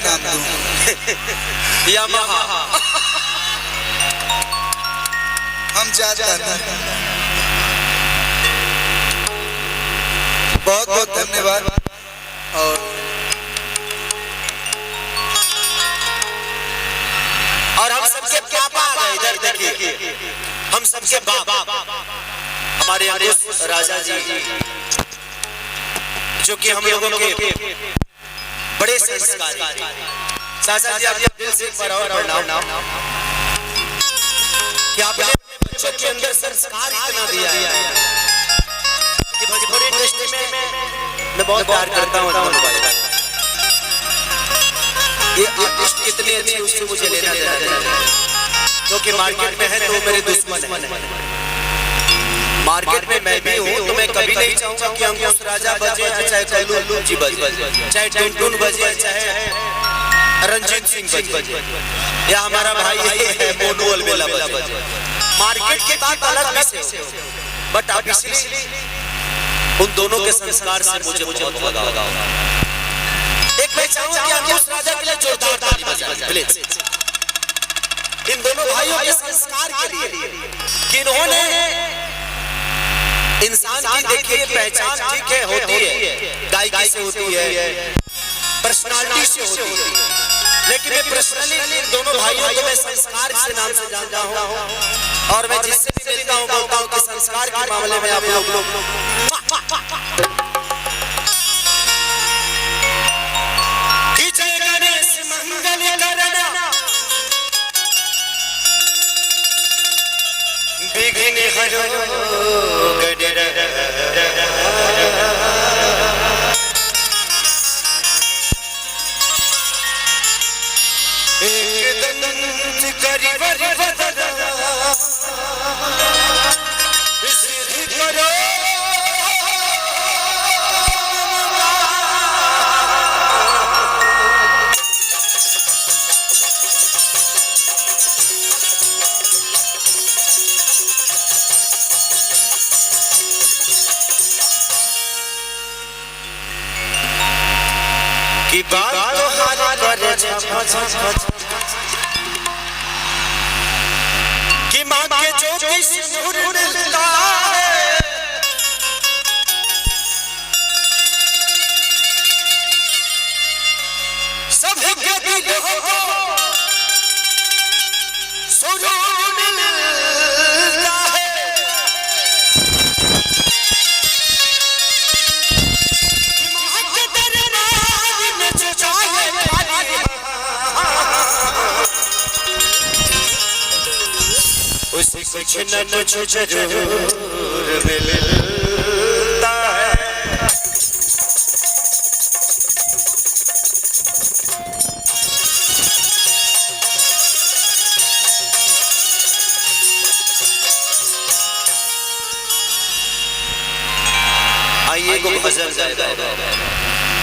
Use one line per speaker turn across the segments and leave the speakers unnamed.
नाम दूं?
यामाहा।
हम जाता नहीं। बहुत बहुत धन्यवाद।
और हम सबके पापा आ गए इधर देखिए, हम सबके बाप हमारे अंकुश राजा जी, जो कि हम लोगों के बड़े संस्कारी। चाचा जी आप दिल से एक बार और प्रणाम कि आपने बच्चों के अंदर संस्कार इतना दिया है कि भोजपुरी इंडस्ट्री में मैं बहुत प्यार करता हूँ। ये आर्टिस्ट कितने अच्छे उससे मुझे लेना देना, क्योंकि मार्केट में है तो मेरे दुश्मन है। मार्केट में मैं भी हूँ तो मैं कभी नहीं चाहूँगा कि अंकुश राजा बजे, चाहे कल्लू जी बजे, चाहे टुनटुन बजे, चाहे रंजीत सिंह बजे, या हमारा भाई है मोनू अलबेला बजे। मार्केट की बात अलग विषय, बट अब इसलिए उन दोनों के संस्कार से मुझे बहुत लगाव। एक मैं चाहूँगा कि अंकुश राजा के लिए जोरदार ताली बजाएं प्लीज। इन दोनों भाइयों के संस्कार के लिए कि इन्होंने इंसान की देखिए पहचान ठीक है होती है, गायकी से होती है, पर्सनालिटी से होती है, लेकिन मैं पर्सनली इन दोनों भाइयों को मैं संस्कार के नाम से जानता हूँ। और मैं जिससे भी मिलता हूँ बोलता हूँ कि संस्कार के मामले में आप लोग बिघने हरो गडरा एक दंत करी वरी बदला सिद्धि करो कि बाल हार करे कि माँ के जो भी सिंदूर मिलता है, सभी के दिलों को सुरूर मिलता है। उसे कुछ न कुछ जरूर मिलता है। आइए को भजन गाएगा,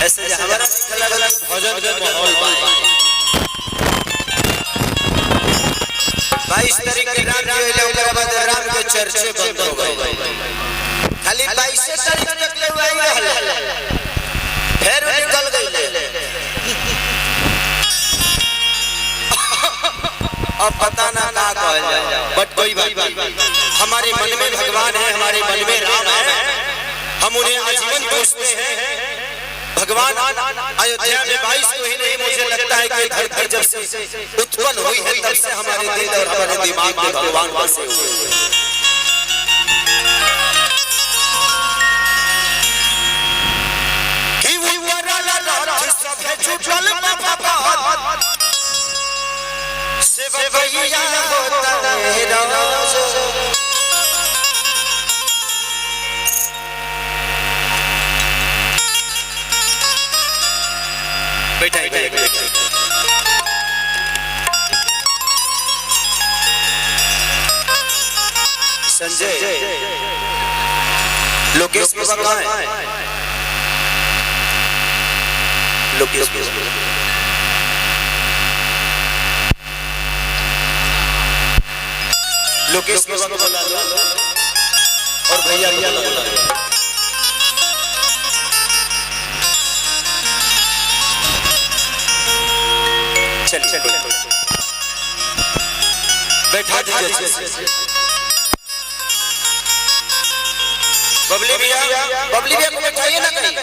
ऐसे हमारा अलग अलग भजन का माहौल पाए। 22 तारीख के राम जी ले ओकरा बाद राम के चर्चे बंद हो गए, खाली 22 तारीख तक ले आई रहल, फिर निकल गई। अब पता ना का कहल जाए, बट कोई बात नहीं, हमारे मन में भगवान है, हमारे मन में राम है, हम उन्हें आजीवन पूजते हैं। भगवान अयोध्या में 22 को ही नहीं, मुझे लगता है कि धरती जब से उत्पन्न हुई है तब से हमारे दिल और हमारे दिमाग में भगवान बसे हुए हैं। कि वो वरला राज सब है जुटल बाबा से वैया होता है राज। बैठा संजय लोकेश बाबा कहाँ है? लोकेश लोकेश बाबा को बुला लो और भैया भैया को बुला लो। चलिए बैठा दीजिए। बबली भैया को बैठाइए ना कहीं।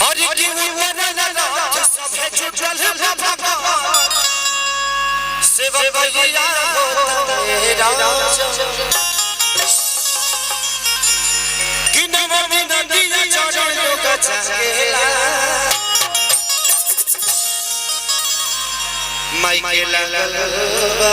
हरि की उम्र सब जुटल भगवान सेवक भैया तेरा कि नवमी नदी चढ़ो का चकेला माई लगलबा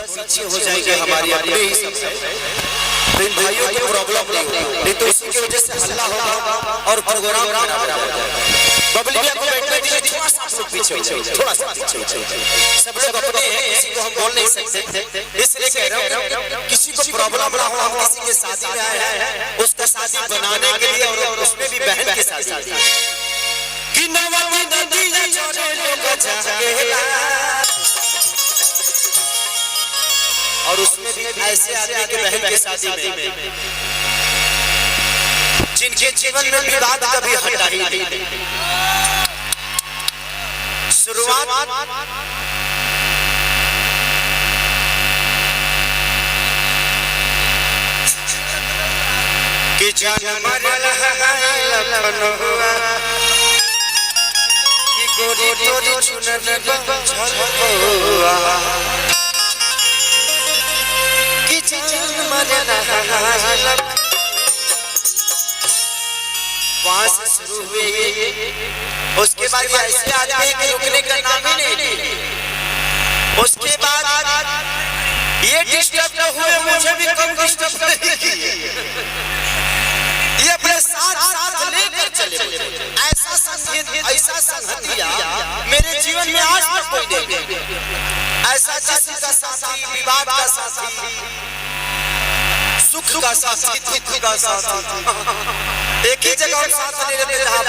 पीछे हो जाएगी हमारी अपने ही तो इन भाइयों को प्रॉब्लम नहीं तो इसी की वजह से हल्ला होगा और प्रोग्राम बबली भैया को बैठने दीजिए। थोड़ा सा आप लोग पीछे थोड़ा सा पीछे सब लोग अपने हैं किसी को हम बोल नहीं सकते इसलिए कह रहा हूं किसी को प्रॉब्लम ना हो। हम किसी के शादी में आए हैं उसका शादी बनाने के लिए और उसमें भी बहन के शादी कि नवमी नदी चढ़े लोग चकेला और उसमें भी ऐसे आदमी के बहन के शादी में जिनके जीवन में विवाद कभी हटा ही नहीं। शुरुआत कि जान मरल लखनऊआ कि गोरी तोरी चुनरी बंझलवा कि जान मरल वहां से शुरू हुए उसके बाद ऐसे आदमी के रुकने का नाम ही नहीं। उसके बाद ये डिस्टर्ब न हुए मुझे भी कम डिस्टर्ब नहीं किए। ये अपने साथ लेकर चले ऐसा संगीत ऐसा संगतिया मेरे जीवन में आज तक कोई नहीं। ऐसा किसी का साथी विवाद का साथी सुख का साथी दुख का साथी एक ही जगह साथ नहीं रहते।